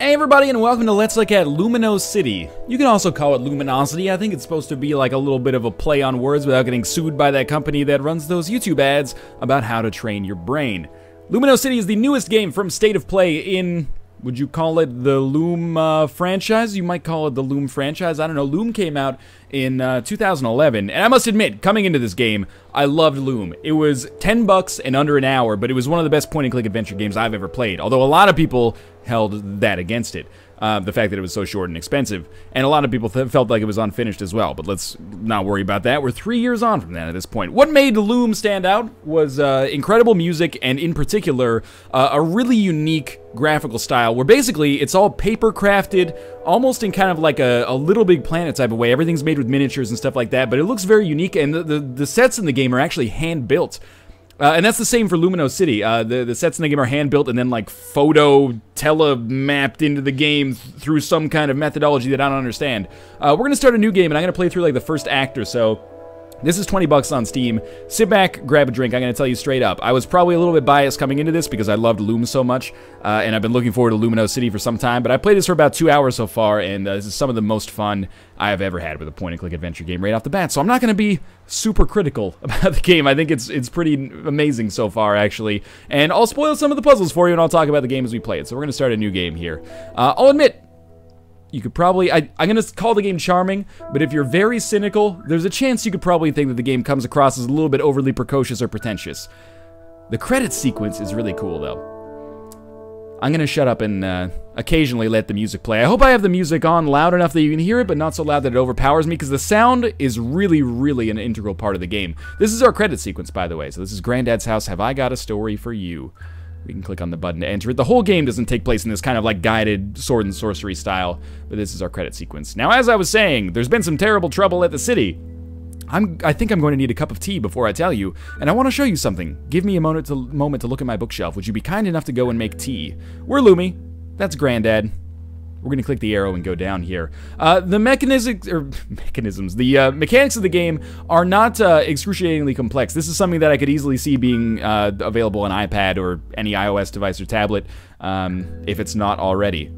Hey everybody, and welcome to Let's Look at Lumino City. You can also call it Luminosity. I think it's supposed to be like a little bit of a play on words without getting sued by that company that runs those YouTube ads about how to train your brain. Lumino City is the newest game from State of Play in, would you call it the Loom franchise? You might call it the Loom franchise. I don't know. Loom came out in 2011, and I must admit, coming into this game, I loved Loom. It was $10 and under an hour, but it was one of the best point-and-click adventure games I've ever played, although a lot of people held that against it. The fact that it was so short and expensive, and a lot of people felt like it was unfinished as well, but let's not worry about that. We're 3 years on from that at this point. What made Loom stand out was incredible music, and in particular, a really unique graphical style, where basically it's all paper crafted, almost in kind of like a Little Big Planet type of way. Everything's made with miniatures and stuff like that, but it looks very unique, and the sets in the game are actually hand-built. And that's the same for Lumino City. The sets in the game are hand-built and then, like, tele-mapped into the game through some kind of methodology that I don't understand. We're going to start a new game, and I'm going to play through, like, the first act or so. This is $20 on Steam. Sit back, grab a drink. I'm going to tell you straight up. I was probably a little bit biased coming into this because I loved Loom so much, and I've been looking forward to Lumino City for some time, but I played this for about 2 hours so far, and this is some of the most fun I have ever had with a point-and-click adventure game right off the bat, so I'm not going to be super critical about the game. I think it's pretty amazing so far, actually, and I'll spoil some of the puzzles for you, and I'll talk about the game as we play it. So we're going to start a new game here. I'll admit, you could probably, I'm going to call the game charming, but if you're very cynical, there's a chance you could probably think that the game comes across as a little bit overly precocious or pretentious. The credits sequence is really cool, though. I'm going to shut up and occasionally let the music play. I hope I have the music on loud enough that you can hear it, but not so loud that it overpowers me, because the sound is really, really an integral part of the game. This is our credit sequence, by the way. So this is Granddad's house. Have I got a story for you? We can click on the button to enter it. The whole game doesn't take place in this kind of like guided sword and sorcery style, but this is our credit sequence. Now, as I was saying, there's been some terrible trouble at the city. I think I'm going to need a cup of tea before I tell you, and I want to show you something. Give me a moment to look at my bookshelf. Would you be kind enough to go and make tea? We're Lumi. That's Granddad. We're going to click the arrow and go down here. The mechanics of the game are not excruciatingly complex. This is something that I could easily see being available on iPad or any iOS device or tablet, if it's not already.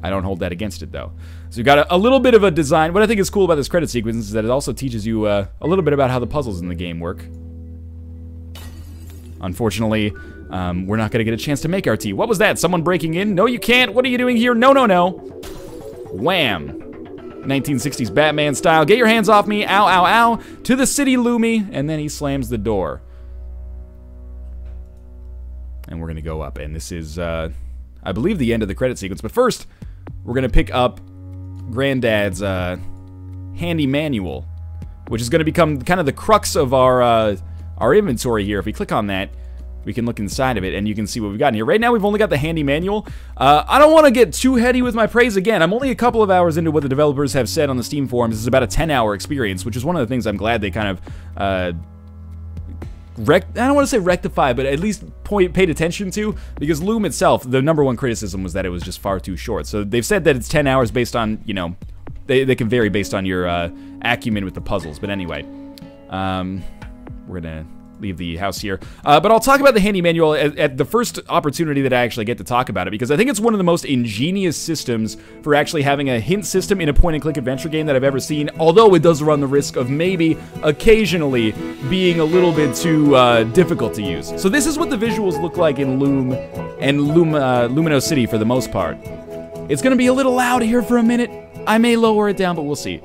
I don't hold that against it, though. So you've got a little bit of a design. What I think is cool about this credit sequence is that it also teaches you a little bit about how the puzzles in the game work. Unfortunately, we're not going to get a chance to make our tea. What was that? Someone breaking in? No, you can't. What are you doing here? No, no, no. Wham. 1960s Batman style. Get your hands off me. Ow, ow, ow. To the city, Lumi. And then he slams the door. And we're going to go up. And this is, I believe, the end of the credit sequence. But first, we're going to pick up Granddad's handy manual, which is going to become kind of the crux of our inventory here. If we click on that, we can look inside of it, and you can see what we've got in here. Right now, we've only got the handy manual. I don't want to get too heady with my praise again. I'm only a couple of hours into what the developers have said on the Steam forums. This is about a 10-hour experience, which is one of the things I'm glad they kind of, I don't want to say rectify, but at least paid attention to, because Loom itself, the #1 criticism was that it was just far too short. So they've said that it's 10 hours based on, you know, they can vary based on your acumen with the puzzles. But anyway, we're going to leave the house here. But I'll talk about the handy manual at the first opportunity that I actually get to talk about it, because I think it's one of the most ingenious systems for actually having a hint system in a point-and-click adventure game that I've ever seen, although it does run the risk of maybe occasionally being a little bit too difficult to use. So this is what the visuals look like in Loom and Lumino City for the most part. It's going to be a little loud here for a minute. I may lower it down, but we'll see.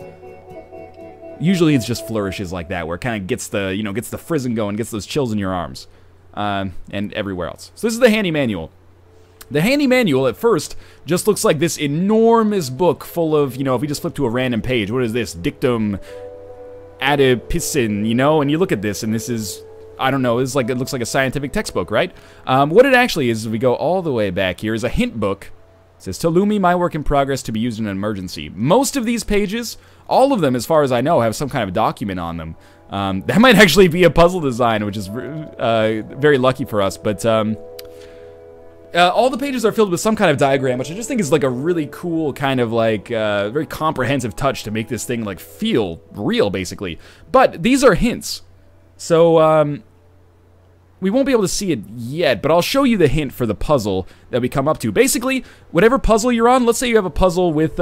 Usually it's just flourishes like that, where it kind of gets the, gets the frizzing going, gets those chills in your arms, and everywhere else. So this is the handy manual. The handy manual, at first, just looks like this enormous book full of, if you just flip to a random page, what is this? Dictum adipicin, and you look at this, and this is, I don't know, it looks like a scientific textbook, right? What it actually is, if we go all the way back here, is a hint book. It says, to Lumi, my work in progress to be used in an emergency. Most of these pages, all of them, as far as I know, have some kind of document on them. That might actually be a puzzle design, which is very lucky for us. But all the pages are filled with some kind of diagram, which I just think is like a really cool kind of like very comprehensive touch to make this thing like feel real, basically. But these are hints. So we won't be able to see it yet, but I'll show you the hint for the puzzle that we come up to. Basically, whatever puzzle you're on, let's say you have a puzzle with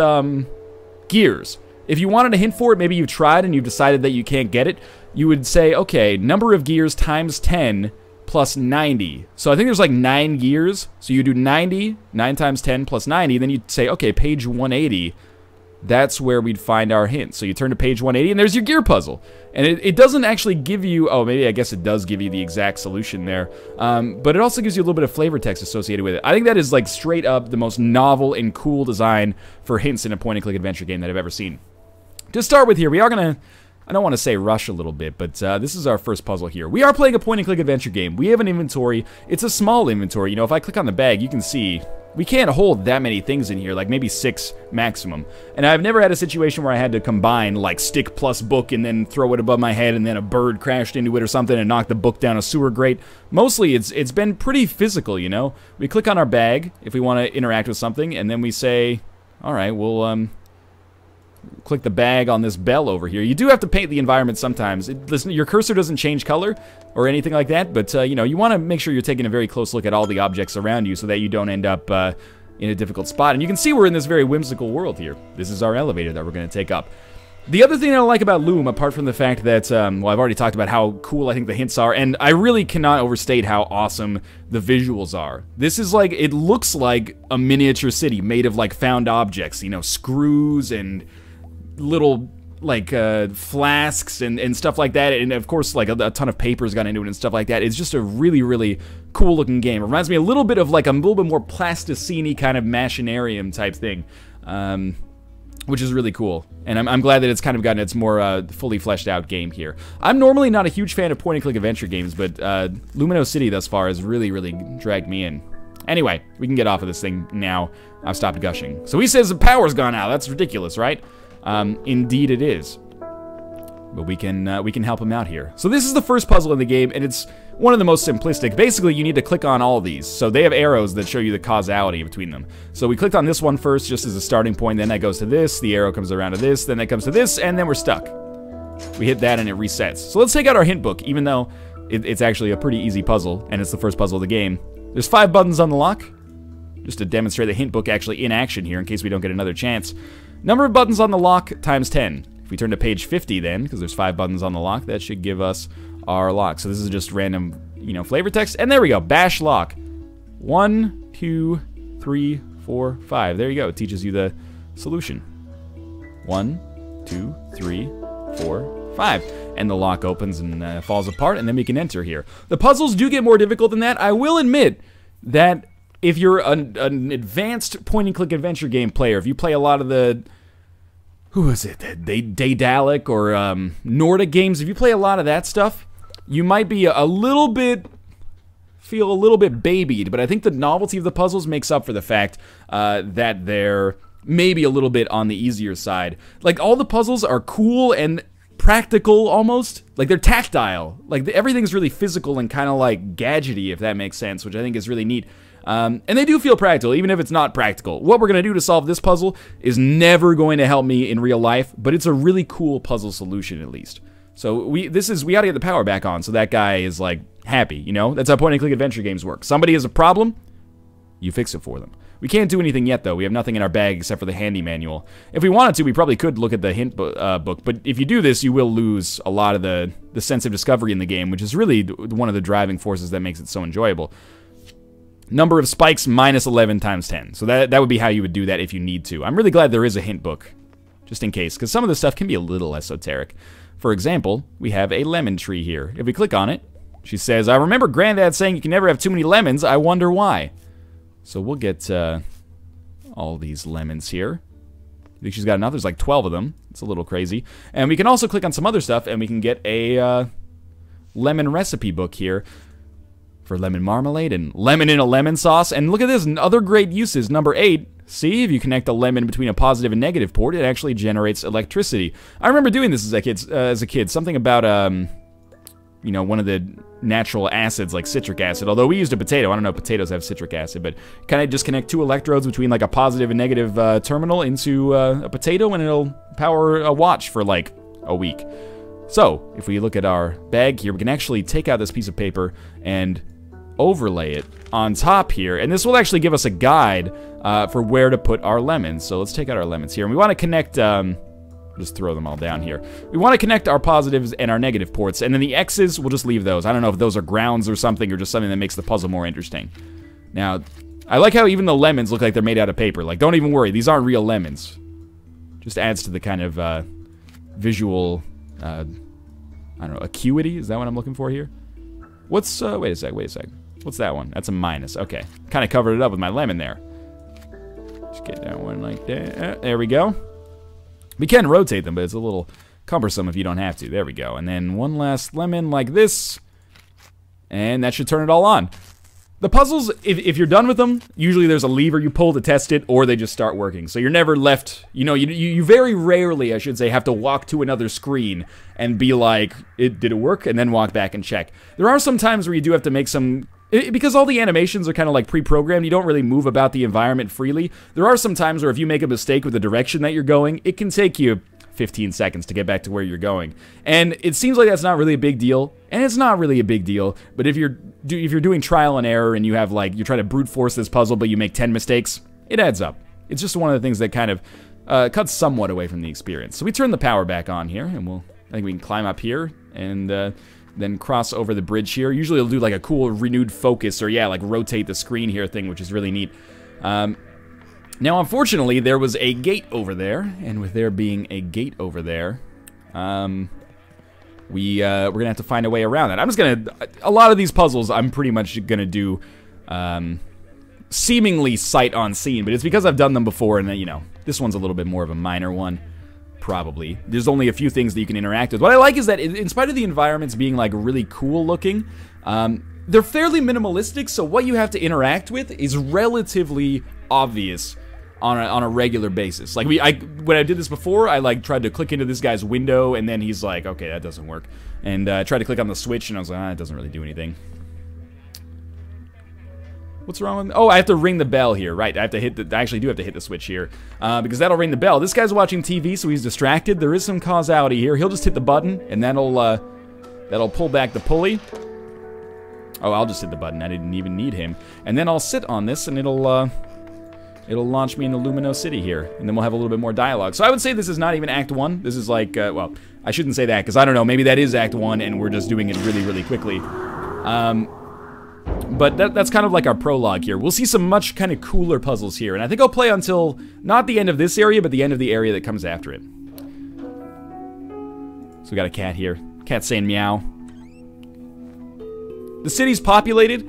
gears. If you wanted a hint for it, maybe you've tried and you've decided that you can't get it, you would say, okay, number of gears times 10 plus 90. So I think there's like 9 gears. So you do 90, 9 times 10 plus 90, then you'd say, okay, page 180. That's where we'd find our hint. So you turn to page 180, and there's your gear puzzle. And it doesn't actually give you, oh, maybe I guess it does give you the exact solution there. But it also gives you a little bit of flavor text associated with it. I think that is like straight up the most novel and cool design for hints in a point-and-click adventure game that I've ever seen. To start with here, we are going to, I don't want to say rush a little bit, but this is our first puzzle here. We are playing a point-and-click adventure game. We have an inventory. It's a small inventory. You know, if I click on the bag, you can see we can't hold that many things in here, like maybe 6 maximum. And I've never had a situation where I had to combine, like, stick plus book and then throw it above my head and then a bird crashed into it or something and knocked the book down a sewer grate. Mostly, it's been pretty physical, you know? We click on our bag if we want to interact with something, and then we say, all right, we'll, click the bag on this bell over here. You do have to paint the environment sometimes. Listen, your cursor doesn't change color or anything like that, but you know, you want to make sure you're taking a very close look at all the objects around you so that you don't end up in a difficult spot. And you can see we're in this very whimsical world here. This is our elevator that we're going to take up. The other thing that I like about Loom, apart from the fact that, well, I've already talked about how cool I think the hints are, and I really cannot overstate how awesome the visuals are. This is like, it looks like a miniature city made of like found objects, you know, screws and little like flasks and stuff like that, and of course like a ton of papers got into it and stuff like that. It's just a really cool looking game. It reminds me a little bit of like a little bit more plasticine kind of machinarium type thing, which is really cool. And I'm glad that it's kind of gotten its more fully fleshed out game here. I'm normally not a huge fan of point and click adventure games, but Lumino City thus far has really dragged me in. Anyway, we can get off of this thing now. I've stopped gushing. So he says the power's gone out. That's ridiculous, right? Indeed it is. But we can help him out here. So this is the first puzzle in the game, and it's one of the most simplistic. Basically, you need to click on all of these. So they have arrows that show you the causality between them. So we clicked on this one first, just as a starting point, then that goes to this, the arrow comes around to this, then that comes to this, and then we're stuck. We hit that and it resets. So let's take out our hint book, even though it's actually a pretty easy puzzle, and it's the first puzzle of the game. There's 5 buttons on the lock, just to demonstrate the hint book actually in action here, in case we don't get another chance. Number of buttons on the lock times 10. If we turn to page 50 then, because there's 5 buttons on the lock, that should give us our lock. So this is just random, you know, flavor text. And there we go, bash lock. 1, 2, 3, 4, 5. There you go, it teaches you the solution. 1, 2, 3, 4, 5. And the lock opens and falls apart, and then we can enter here. The puzzles do get more difficult than that. I will admit that if you're an advanced point-and-click adventure game player, if you play a lot of the, who is it, Daedalic or Nordic games, if you play a lot of that stuff, you might be a little bit, feel a little bit babied, but I think the novelty of the puzzles makes up for the fact that they're maybe a little bit on the easier side. Like, all the puzzles are cool and practical almost. Like, they're tactile. Like, everything's really physical and kind of like gadgety, if that makes sense, which I think is really neat. And they do feel practical, even if it's not practical. What we're going to do to solve this puzzle is never going to help me in real life, but it's a really cool puzzle solution at least. So we gotta get the power back on so that guy is like happy, you know? That's how point-and-click adventure games work. Somebody has a problem, you fix it for them. We can't do anything yet though. We have nothing in our bag except for the handy manual. If we wanted to, we probably could look at the hint book, but if you do this, you will lose a lot of the sense of discovery in the game, which is really one of the driving forces that makes it so enjoyable. Number of spikes minus 11 times 10. So that would be how you would do that if you need to. I'm really glad there is a hint book, just in case, because some of the stuff can be a little esoteric. For example, we have a lemon tree here. If we click on it, she says, I remember Granddad saying you can never have too many lemons. I wonder why. So we'll get all these lemons here. I think she's got enough. There's like 12 of them. It's a little crazy. And we can also click on some other stuff, and we can get a lemon recipe book here for lemon marmalade and lemon in a lemon sauce. And look at this, and other great uses. Number 8, see, if you connect a lemon between a positive and negative port, it actually generates electricity. I remember doing this as a kid. Something about, you know, one of the natural acids, like citric acid. Although we used a potato. I don't know if potatoes have citric acid, but kind of just connect 2 electrodes between like a positive and negative terminal into a potato, and it'll power a watch for like a week. So, if we look at our bag here, we can actually take out this piece of paper and overlay it on top here, and this will actually give us a guide for where to put our lemons. So let's take out our lemons here, and we want to connect, just throw them all down here. We want to connect our positives and our negative ports, and then the X's, we'll just leave those. I don't know if those are grounds or something, or just something that makes the puzzle more interesting. Now, I like how even the lemons look like they're made out of paper. Like, don't even worry, these aren't real lemons. Just adds to the kind of visual, I don't know, acuity? Is that what I'm looking for here? What's, wait a sec. What's that one? That's a minus. Okay. Kind of covered it up with my lemon there. Just get that one like that. There we go. We can rotate them, but it's a little cumbersome if you don't have to. There we go. And then one last lemon like this. And that should turn it all on. The puzzles, if you're done with them, usually there's a lever you pull to test it, or they just start working. So you're never left, you know, you very rarely, I should say, have to walk to another screen and be like, did it work? And then walk back and check. There are some times where you do have to make some, because all the animations are kind of like pre-programmed, you don't really move about the environment freely. There are some times where if you make a mistake with the direction that you're going, it can take you 15 seconds to get back to where you're going. And it seems like that's not really a big deal, and it's not really a big deal, but if you're doing trial and error and you have like, you're trying to brute force this puzzle but you make 10 mistakes, it adds up. It's just one of the things that kind of cuts somewhat away from the experience. So we turn the power back on here, and I think we can climb up here and then cross over the bridge here. Usually it'll do like a cool renewed focus, or yeah, like rotate the screen here thing, which is really neat. Now, unfortunately, there was a gate over there, and with there being a gate over there, we're gonna have to find a way around it. I'm just gonna, a lot of these puzzles I'm pretty much gonna do seemingly sight unseen, but it's because I've done them before, and you know, this one's a little bit more of a minor one. Probably. There's only a few things that you can interact with. What I like is that in spite of the environments being like really cool looking, they're fairly minimalistic, so what you have to interact with is relatively obvious on a regular basis. Like when I did this before, I like tried to click into this guy's window, and then he's like, okay, that doesn't work. And I tried to click on the switch, and I was like, it doesn't really do anything. What's wrong with me? Oh, I have to ring the bell here, right? I actually do have to hit the switch here, because that'll ring the bell. This guy's watching TV, so he's distracted. There is some causality here. He'll just hit the button, and that'll pull back the pulley. Oh, I'll just hit the button. I didn't even need him. And then I'll sit on this, and it'll launch me into Lumino City here, and then we'll have a little bit more dialogue. So I would say this is not even Act 1. This is like, well, I shouldn't say that, because I don't know. Maybe that is Act 1, and we're just doing it really, really quickly. But that's kind of like our prologue here. We'll see some much kind of cooler puzzles here, and I think I'll play until, not the end of this area, but the end of the area that comes after it. So we got a cat here. Cat saying meow. The city's populated,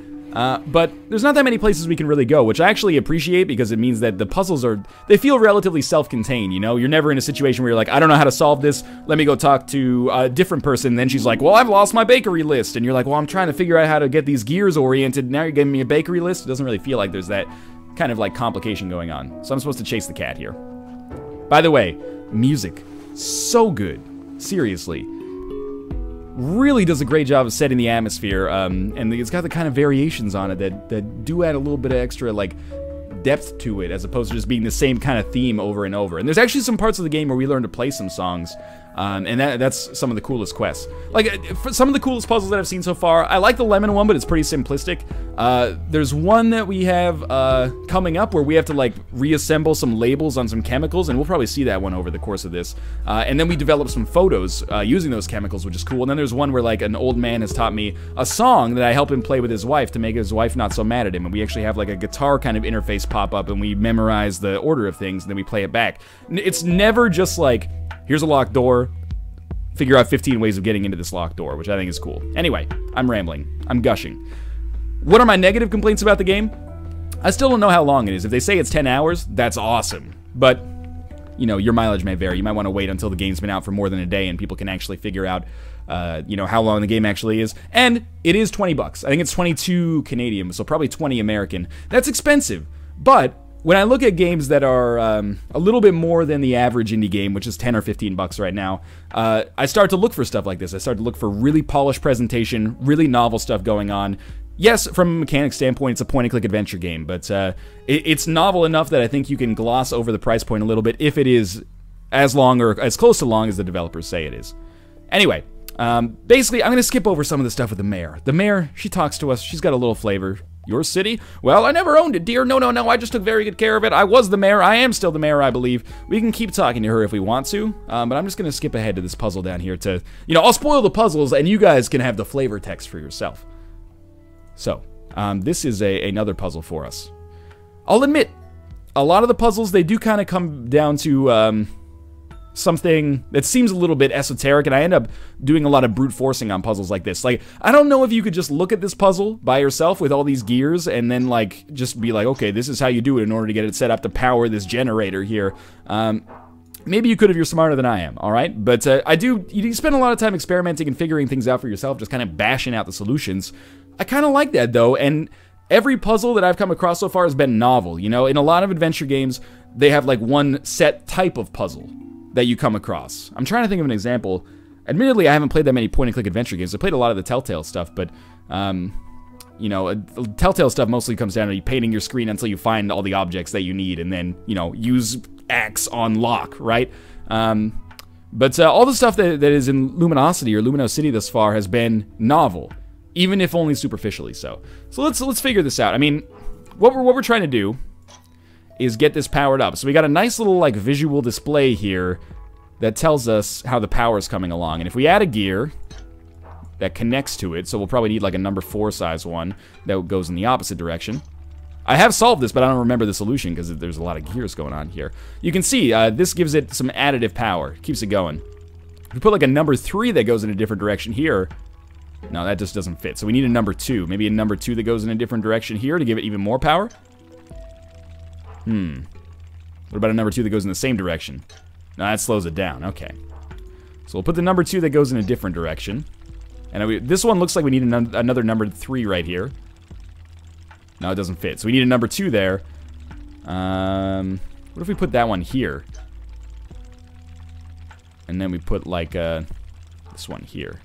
but there's not that many places we can really go, which I actually appreciate, because it means that the puzzles they feel relatively self-contained, you know? You're never in a situation where you're like, I don't know how to solve this, let me go talk to a different person, and then she's like, well, I've lost my bakery list, and you're like, well, I'm trying to figure out how to get these gears oriented, now you're giving me a bakery list? It doesn't really feel like there's that kind of like complication going on. So I'm supposed to chase the cat here. By the way, music, so good, seriously. Really does a great job of setting the atmosphere, and it's got the kind of variations on it that do add a little bit of extra, like, depth to it, as opposed to just being the same kind of theme over and over. And there's actually some parts of the game where we learn to play some songs, and that's some of the coolest quests. Like, for some of the coolest puzzles that I've seen so far, I like the lemon one, but it's pretty simplistic. There's one that we have coming up where we have to, like, reassemble some labels on some chemicals, and we'll probably see that one over the course of this. And then we develop some photos using those chemicals, which is cool. And then there's one where, like, an old man has taught me a song that I help him play with his wife to make his wife not so mad at him. And we actually have, like, a guitar kind of interface pop up, and we memorize the order of things, and then we play it back. It's never just like, here's a locked door, figure out 15 ways of getting into this locked door, which I think is cool. Anyway, I'm rambling. I'm gushing. What are my negative complaints about the game? I still don't know how long it is. If they say it's 10 hours, that's awesome. But, you know, your mileage may vary. You might want to wait until the game's been out for more than a day and people can actually figure out, you know, how long the game actually is. And it is 20 bucks. I think it's 22 Canadian, so probably 20 American. That's expensive. But when I look at games that are a little bit more than the average indie game, which is 10 or 15 bucks right now, I start to look for stuff like this. I start to look for really polished presentation, really novel stuff going on. Yes, from a mechanic standpoint, it's a point-and-click adventure game, but it's novel enough that I think you can gloss over the price point a little bit if it is as long or as close to long as the developers say it is. Anyway, Basically, I'm going to skip over some of the stuff with the mayor. The mayor, she talks to us. She's got a little flavor. Your city? Well, I never owned it, dear. No, no, no. I just took very good care of it. I was the mayor. I am still the mayor, I believe. We can keep talking to her if we want to. But I'm just going to skip ahead to this puzzle down here to, I'll spoil the puzzles and you guys can have the flavor text for yourself. So, this is another puzzle for us. I'll admit, a lot of the puzzles, they do kind of come down to, something that seems a little bit esoteric, and I end up doing a lot of brute forcing on puzzles like this. Like, I don't know if you could just look at this puzzle by yourself with all these gears and then, like, just be like, okay, this is how you do it in order to get it set up to power this generator here. Maybe you could if you're smarter than I am, alright? But you spend a lot of time experimenting and figuring things out for yourself, just kind of bashing out the solutions. I kind of like that, though, and every puzzle that I've come across so far has been novel, In a lot of adventure games, they have, like, one set type of puzzle that you come across. I'm trying to think of an example. Admittedly, I haven't played that many point-and-click adventure games. I played a lot of the Telltale stuff, but, Telltale stuff mostly comes down to you painting your screen until you find all the objects that you need, and then, use X on lock, right? But all the stuff that is in Luminosity or Lumino City thus far has been novel, even if only superficially so. So let's figure this out. I mean, what we're trying to do is get this powered up. So we got a nice little, like, visual display here that tells us how the power is coming along. And if we add a gear that connects to it, so we'll probably need, like, a number 4 size one that goes in the opposite direction. I have solved this, but I don't remember the solution because there's a lot of gears going on here. You can see, this gives it some additive power. Keeps it going. If we put, like, a number 3 that goes in a different direction here, no, that just doesn't fit. So we need a number 2. Maybe a number 2 that goes in a different direction here to give it even more power? What about a number 2 that goes in the same direction? No, that slows it down. Okay. So we'll put the number 2 that goes in a different direction. And this one looks like we need another number 3 right here. No, it doesn't fit. So we need a number 2 there. What if we put that one here? And then we put, like, this one here.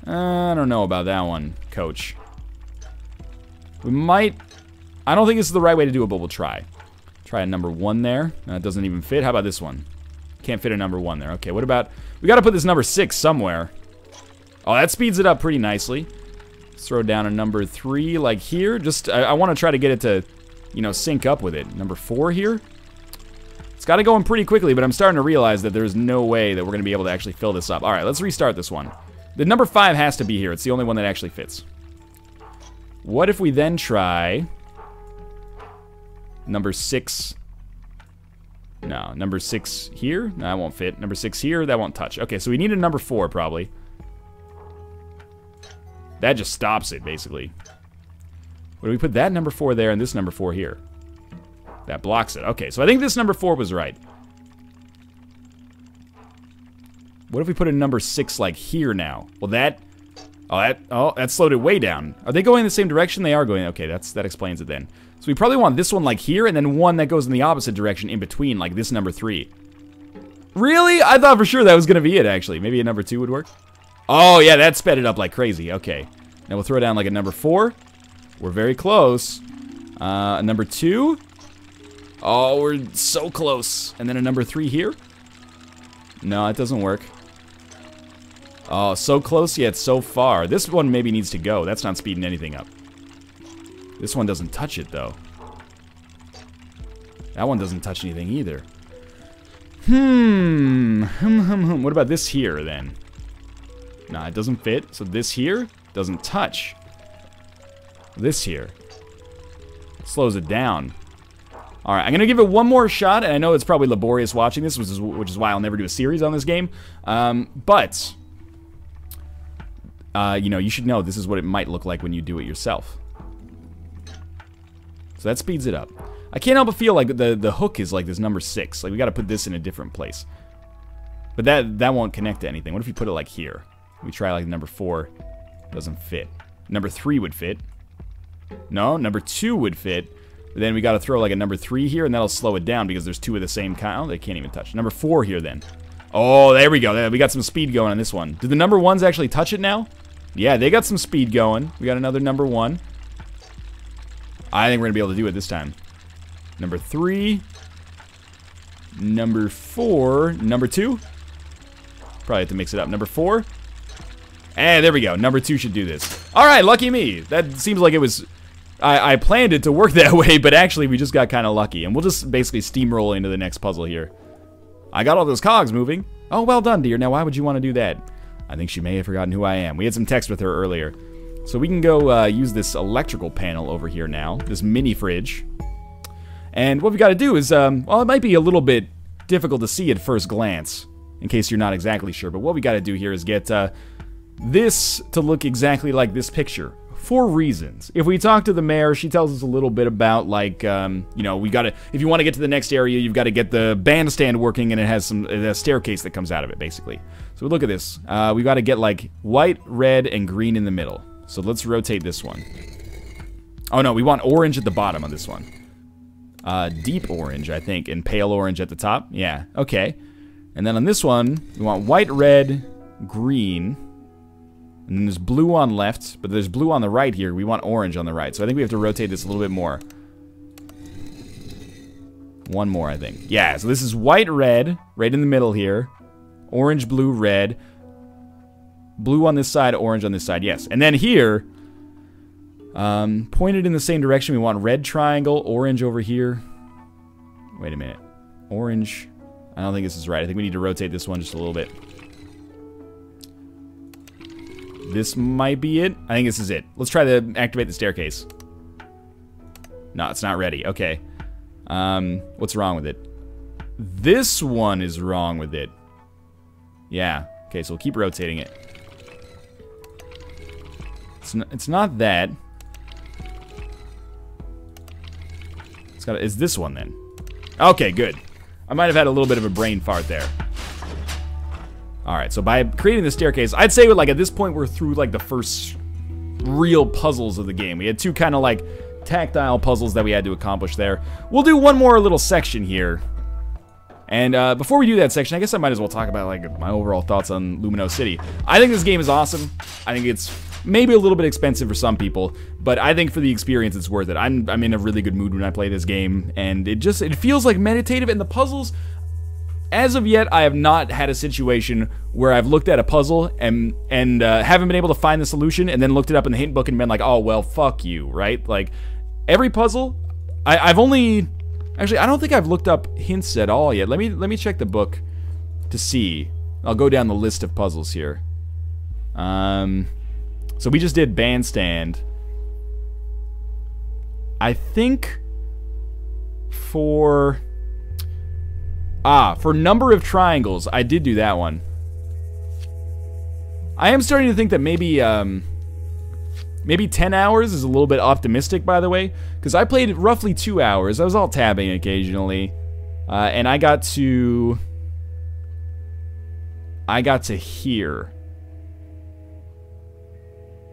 I don't know about that one, coach. We might... I don't think this is the right way to do it, but we'll try. Try a number 1 there. No, it doesn't even fit. How about this one? Can't fit a number 1 there. Okay, what about... We gotta put this number 6 somewhere. Oh, that speeds it up pretty nicely. Let's throw down a number 3, like here. Just, I want to try to get it to, sync up with it. Number 4 here. It's gotta go in pretty quickly, but I'm starting to realize that there's no way that we're gonna be able to actually fill this up. Alright, let's restart this one. The number 5 has to be here. It's the only one that actually fits. What if we then try... Number 6. No, number 6 here? No, that won't fit. Number 6 here, that won't touch. Okay, so we need a number 4, probably. That just stops it, basically. What do we put that number 4 there and this number 4 here? That blocks it. Okay, so I think this number 4 was right. What if we put a number 6, like, here now? Well, that slowed it way down. Are they going in the same direction? They are going. Okay, that explains it then. So we probably want this one like here, and then one that goes in the opposite direction in between, like this number 3. Really? I thought for sure that was going to be it, actually. Maybe a number 2 would work? Oh, yeah, that sped it up like crazy. Okay. Now we'll throw down like a number 4. We're very close. A number 2. Oh, we're so close. And then a number 3 here. No, it doesn't work. Oh, so close yet so far. This one maybe needs to go. That's not speeding anything up. This one doesn't touch it, though. That one doesn't touch anything either. What about this here, then? Nah, it doesn't fit. So this here doesn't touch. This here slows it down. Alright, I'm going to give it one more shot, and I know it's probably laborious watching this, which is why I'll never do a series on this game. But, you should know this is what it might look like when you do it yourself. So that speeds it up. I can't help but feel like the hook is like this number 6. Like, we got to put this in a different place. But that won't connect to anything. What if we put it like here? We try like number 4. Doesn't fit. Number 3 would fit. No, number 2 would fit. But then we got to throw like a number 3 here, and that'll slow it down because there's 2 of the same kind. Oh, they can't even touch. Number 4 here then. Oh, there we go. We got some speed going on this one. Did the number 1s actually touch it now? Yeah, they got some speed going. We got another number 1. I think we're going to be able to do it this time. Number 3. Number 4. Number 2. Probably have to mix it up. Number 4. And there we go. Number 2 should do this. All right, lucky me. That seems like it was... I planned it to work that way, but actually we just got kind of lucky. And we'll just basically steamroll into the next puzzle here. I got all those cogs moving. Oh, well done, dear. Now, why would you want to do that? I think she may have forgotten who I am. We had some text with her earlier. So we can go use this electrical panel over here now. This mini fridge. And what we got to do is, well, it might be a little bit difficult to see at first glance, in case you're not exactly sure. But what we got to do here is get this to look exactly like this picture. For reasons. If we talk to the mayor, she tells us a little bit about, like, you know, we gotta, if you want to get to the next area, you've got to get the bandstand working, and it has a staircase that comes out of it, basically. So look at this. We got to get, like, white, red, and green in the middle. So let's rotate this one. Oh, no, we want orange at the bottom of this one. Deep orange, I think, and pale orange at the top. Yeah, okay. And then on this one, we want white, red, green. And then there's blue on left, but there's blue on the right here. We want orange on the right. So I think we have to rotate this a little bit more. One more, I think. Yeah, so this is white, red, right in the middle here. Orange, blue, red. Blue on this side, orange on this side, yes. And then here, pointed in the same direction, we want red triangle, orange over here. Wait a minute. Orange. I don't think this is right. I think we need to rotate this one just a little bit. This might be it. I think this is it. Let's try to activate the staircase. No, it's not ready. Okay. What's wrong with it? This one is wrong with it. Yeah. Okay, so we'll keep rotating it. It's not that. It's this one then. Okay, good. I might have had a little bit of a brain fart there. Alright, so by creating the staircase, I'd say like at this point we're through like the first real puzzles of the game. We had two kind of like tactile puzzles that we had to accomplish there. We'll do one more little section here. And before we do that section, I guess I might as well talk about like my overall thoughts on Lumino City. I think this game is awesome. I think it's maybe a little bit expensive for some people, but I think for the experience it's worth it. I'm in a really good mood when I play this game, and it feels like meditative, and the puzzles, as of yet, I have not had a situation where I've looked at a puzzle and haven't been able to find the solution, and then looked it up in the hint book and been like, oh, well, fuck you, right? Like, every puzzle, I've only... Actually, I don't think I've looked up hints at all yet. Let me check the book to see. I'll go down the list of puzzles here. So we just did Bandstand. I think for number of triangles, I did do that one. I am starting to think that maybe 10 hours is a little bit optimistic, by the way, because I played roughly 2 hours. I was all tabbing occasionally, and I got to here.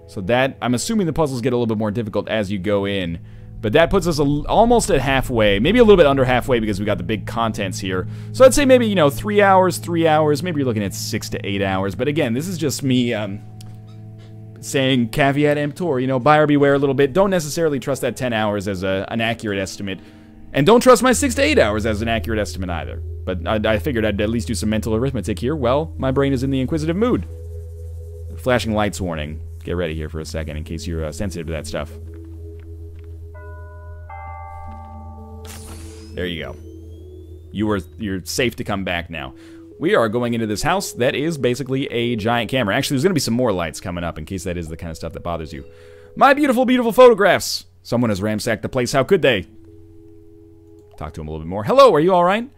So that, I'm assuming the puzzles get a little bit more difficult as you go in, but that puts us almost at halfway, maybe a little bit under halfway because we got the big contents here. So I'd say maybe, you know, 3 hours, maybe you're looking at 6 to 8 hours, but again, this is just me, saying caveat emptor, you know, buyer beware a little bit. Don't necessarily trust that 10 hours as an accurate estimate. And don't trust my 6 to 8 hours as an accurate estimate either. But I figured I'd at least do some mental arithmetic here. Well, my brain is in the inquisitive mood. Flashing lights warning. Get ready here for a second in case you're sensitive to that stuff. There you go. You're safe to come back now. We are going into this house that is basically a giant camera. Actually, there's going to be some more lights coming up in case that is the kind of stuff that bothers you. My beautiful, beautiful photographs. Someone has ransacked the place. How could they? Talk to him a little bit more. Hello, are you all right?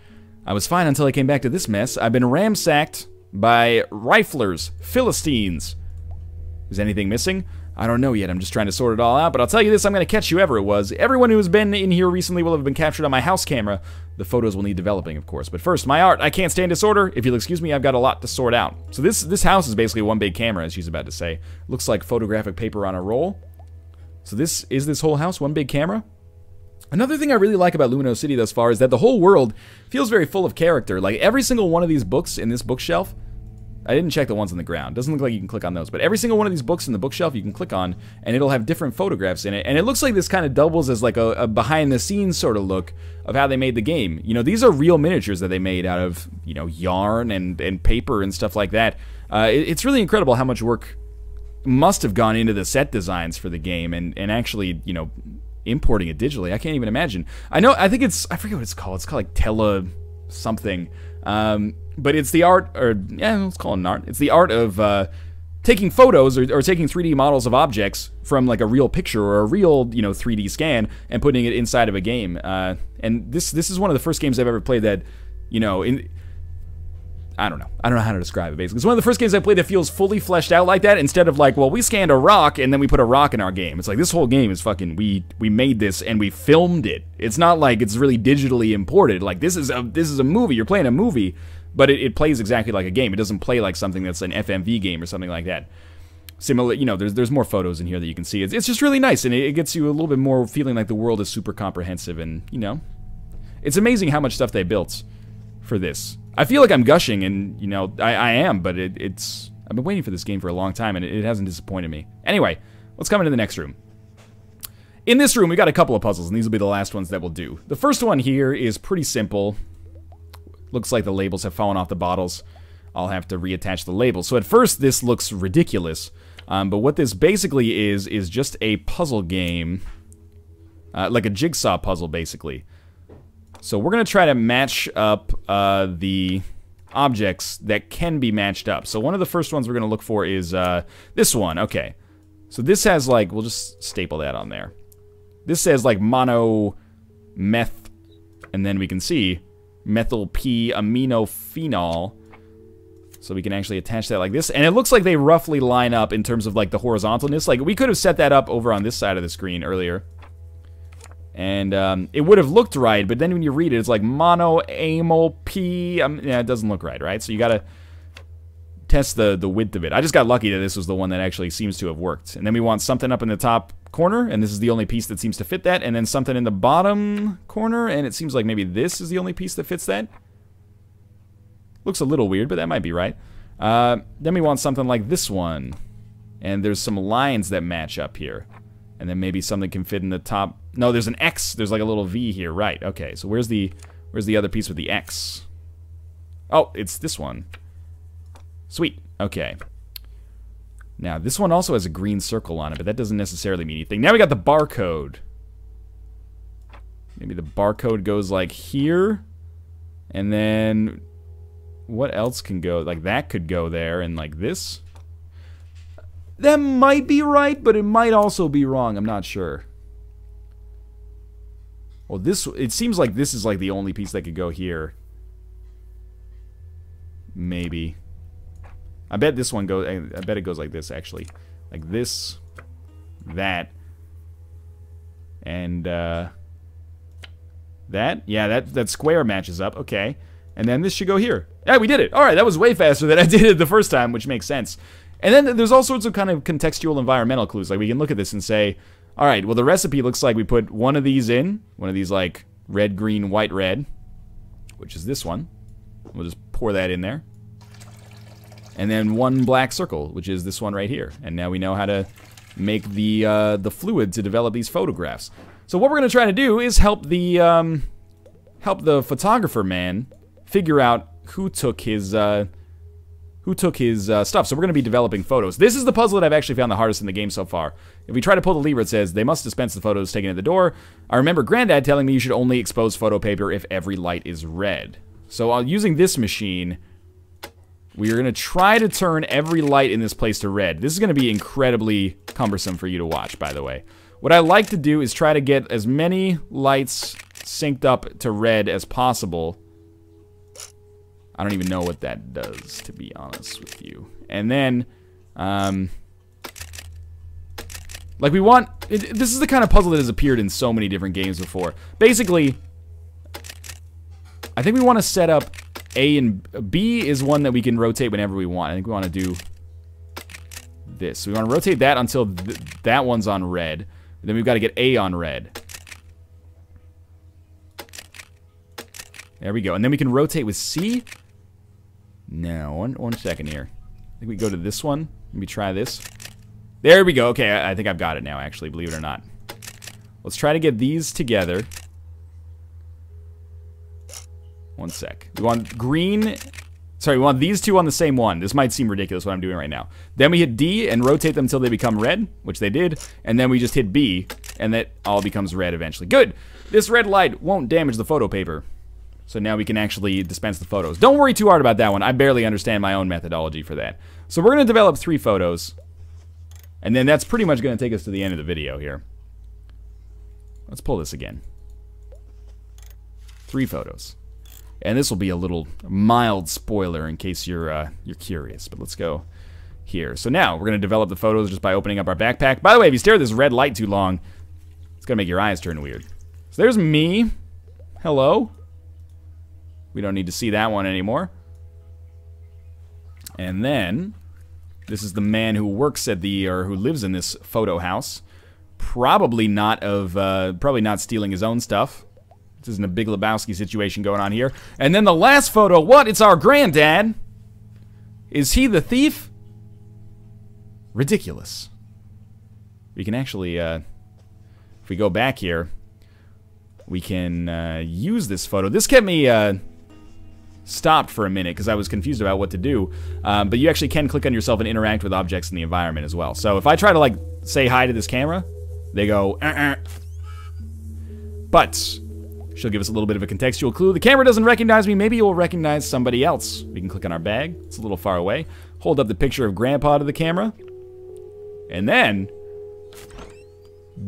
I was fine until I came back to this mess. I've been ransacked by riflers, Philistines. Is anything missing? I don't know yet. I'm just trying to sort it all out, but I'll tell you this, I'm going to catch whoever it was. Everyone who has been in here recently will have been captured on my house camera. The photos will need developing, of course. But first, my art. I can't stand disorder. If you'll excuse me, I've got a lot to sort out. So this house is basically one big camera, as she's about to say. Looks like photographic paper on a roll. So this whole house one big camera? Another thing I really like about Lumino City thus far is that the whole world feels very full of character. Like, every single one of these books in this bookshelf I didn't check the ones on the ground. Doesn't look like you can click on those. But every single one of these books in the bookshelf you can click on, and it'll have different photographs in it. And it looks like this kind of doubles as like a behind-the-scenes sort of look of how they made the game. You know, these are real miniatures that they made out of, you know, yarn and paper and stuff like that. It's really incredible how much work must have gone into the set designs for the game and actually, you know, importing it digitally. I can't even imagine. I forget what it's called. It's called like tele something. But it's the art, or yeah, let's call it an art. It's the art of taking photos or taking 3D models of objects from like a real picture or a real, you know, 3D scan and putting it inside of a game. And this is one of the first games I've ever played that, you know, I don't know how to describe it, basically. It's one of the first games I played that feels fully fleshed out like that, instead of like, well, we scanned a rock and then we put a rock in our game. It's like, this whole game is fucking, we made this and we filmed it. It's not like it's really digitally imported. Like, this is a movie. You're playing a movie, but it plays exactly like a game. It doesn't play like something that's an FMV game or something like that. Similar, you know, there's more photos in here that you can see. It's just really nice, and it gets you a little bit more feeling like the world is super comprehensive, and, you know, it's amazing how much stuff they built for this. I feel like I'm gushing, and, you know, I am, but it's... I've been waiting for this game for a long time, and it hasn't disappointed me. Anyway, let's come into the next room. In this room, we got a couple of puzzles, and these will be the last ones that we'll do. The first one here is pretty simple. Looks like the labels have fallen off the bottles. I'll have to reattach the labels. So at first, this looks ridiculous, but what this basically is just a puzzle game, like a jigsaw puzzle, basically. So we're going to try to match up the objects that can be matched up. So one of the first ones we're going to look for is this one. Okay. So this has, like, we'll just staple that on there. This says, like, mono meth, and then we can see methyl P aminophenol. So we can actually attach that like this. And it looks like they roughly line up in terms of, like, the horizontalness. Like, we could have set that up over on this side of the screen earlier. And it would have looked right, but then when you read it, it's like monoamyl P. Yeah, it doesn't look right? So you gotta test the width of it. I just got lucky that this was the one that actually seems to have worked. And then we want something up in the top corner, and this is the only piece that seems to fit that. And then something in the bottom corner, and it seems like maybe this is the only piece that fits that. Looks a little weird, but that might be right. Then we want something like this one. And there's some lines that match up here. And then maybe something can fit in the top. No, there's an X. There's like a little V here. Right. Okay. So where's the other piece with the X? Oh, it's this one. Sweet. Okay. Now, this one also has a green circle on it, but that doesn't necessarily mean anything. Now we got the barcode. Maybe the barcode goes like here. And then what else can go? Like that could go there, and like this. That might be right, but it might also be wrong. I'm not sure. Well, it seems like this is like the only piece that could go here. Maybe. I bet this one goes, I bet it goes like this, actually. Like this, that, and that. Yeah, that square matches up. Okay. And then this should go here. Yeah, we did it. All right, that was way faster than I did it the first time, which makes sense. And then there's all sorts of kind of contextual environmental clues. Like, we can look at this and say, all right, well, the recipe looks like we put one of these in. One of these, like, red, green, white, red. Which is this one. We'll just pour that in there. And then one black circle, which is this one right here. And now we know how to make the fluid to develop these photographs. So what we're going to try to do is help the photographer man figure out who took his stuff. So we're going to be developing photos. This is the puzzle that I've actually found the hardest in the game so far. If we try to pull the lever, it says, they must dispense the photos taken at the door. I remember Granddad telling me you should only expose photo paper if every light is red. So using this machine, we are going to try to turn every light in this place to red. This is going to be incredibly cumbersome for you to watch, by the way. What I like to do is try to get as many lights synced up to red as possible. I don't even know what that does, to be honest with you. And then, like, we want... this is the kind of puzzle that has appeared in so many different games before. Basically, I think we want to set up A and... B is one that we can rotate whenever we want. I think we want to do this. So we want to rotate that until that one's on red. And then we've got to get A on red. There we go. And then we can rotate with C. No, one second here. I think we go to this one. Let me try this. There we go. Okay, I think I've got it now, actually, believe it or not. Let's try to get these together. One sec. We want green... Sorry, we want these two on the same one. This might seem ridiculous what I'm doing right now. Then we hit D and rotate them until they become red, which they did. And then we just hit B, and that all becomes red eventually. Good! This red light won't damage the photo paper. So now we can actually dispense the photos. Don't worry too hard about that one. I barely understand my own methodology for that. So we're going to develop 3 photos. And then that's pretty much going to take us to the end of the video here. Let's pull this again. 3 photos. And this will be a little mild spoiler in case you're curious. But let's go here. So now we're going to develop the photos just by opening up our backpack. By the way, if you stare at this red light too long, it's going to make your eyes turn weird. So there's me. Hello. We don't need to see that one anymore. And then this is the man who works at the, or who lives in this photo house. Probably not stealing his own stuff. This isn't a Big Lebowski situation going on here. And then the last photo, what? It's our granddad. Is he the thief? Ridiculous. We can actually, if we go back here, we can use this photo. This kept me stopped for a minute because I was confused about what to do. But you actually can click on yourself and interact with objects in the environment as well. So if I try to, like, say hi to this camera, they go, But she'll give us a little bit of a contextual clue. The camera doesn't recognize me. Maybe it will recognize somebody else. We can click on our bag. It's a little far away. Hold up the picture of Grandpa to the camera. And then,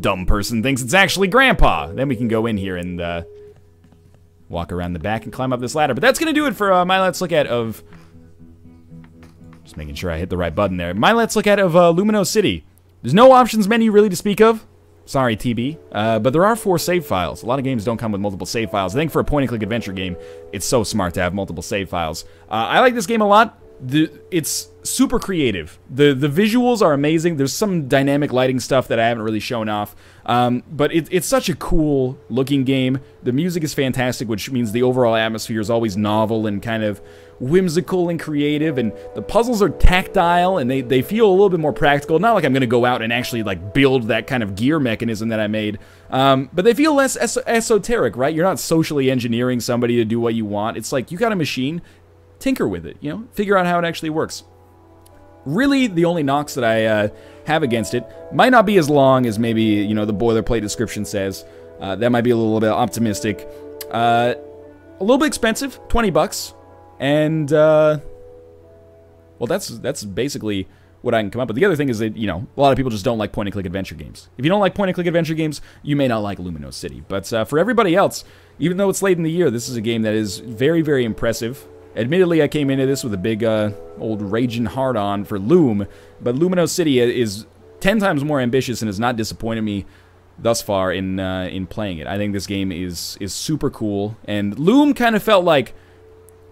dumb person thinks it's actually Grandpa. Then we can go in here and walk around the back and climb up this ladder. But that's going to do it for my Let's Look At of... Just making sure I hit the right button there. My Let's Look At of Lumino City. There's no options menu really to speak of. Sorry, TB. But there are 4 save files. A lot of games don't come with multiple save files. I think for a point-and-click adventure game, it's so smart to have multiple save files. I like this game a lot. It's super creative. The visuals are amazing. There's some dynamic lighting stuff that I haven't really shown off. But it's such a cool looking game. The music is fantastic, which means the overall atmosphere is always novel and kind of whimsical and creative, and the puzzles are tactile and they feel a little bit more practical. Not like I'm gonna go out and actually like build that kind of gear mechanism that I made, but they feel less esoteric, right? You're not socially engineering somebody to do what you want. It's like you got a machine, tinker with it, you know, figure out how it actually works. Really, the only knocks that I have against it might not be as long as maybe, you know, the boilerplate description says. That might be a little bit optimistic. A little bit expensive, 20 bucks. And, well, that's basically what I can come up with. The other thing is that, you know, a lot of people just don't like point-and-click adventure games. If you don't like point-and-click adventure games, you may not like Lumino City. But for everybody else, even though it's late in the year, this is a game that is very, very impressive. Admittedly, I came into this with a big, old raging hard-on for Loom, but Lumino City is 10 times more ambitious and has not disappointed me thus far in playing it. I think this game is super cool, and Loom kind of felt like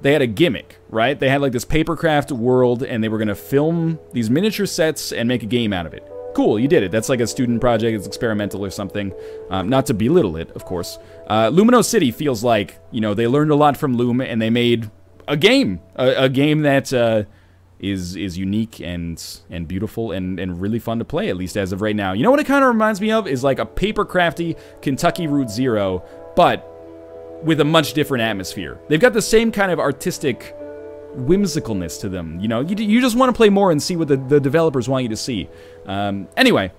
they had a gimmick, right? They had like this papercraft world, and they were going to film these miniature sets and make a game out of it. Cool, you did it. That's like a student project. It's experimental or something. Not to belittle it, of course. Lumino City feels like, you know, they learned a lot from Loom, and they made a game. A game that is unique and beautiful and really fun to play, at least as of right now. You know what it kind of reminds me of? Is like a papercrafty Kentucky Route Zero, but with a much different atmosphere. They've got the same kind of artistic whimsicalness to them. You know, you just want to play more and see what the developers want you to see. Anyway,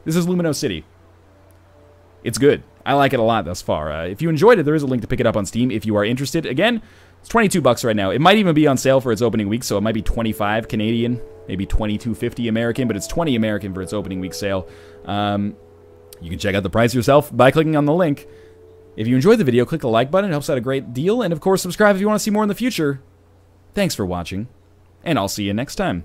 this is Lumino City. It's good. I like it a lot thus far. If you enjoyed it, there is a link to pick it up on Steam if you are interested. Again, it's 22 bucks right now. It might even be on sale for its opening week, so it might be 25 Canadian, maybe 22.50 American, but it's 20 American for its opening week sale. You can check out the price yourself by clicking on the link. If you enjoyed the video, click the like button. It helps out a great deal. And of course, subscribe if you want to see more in the future. Thanks for watching, and I'll see you next time.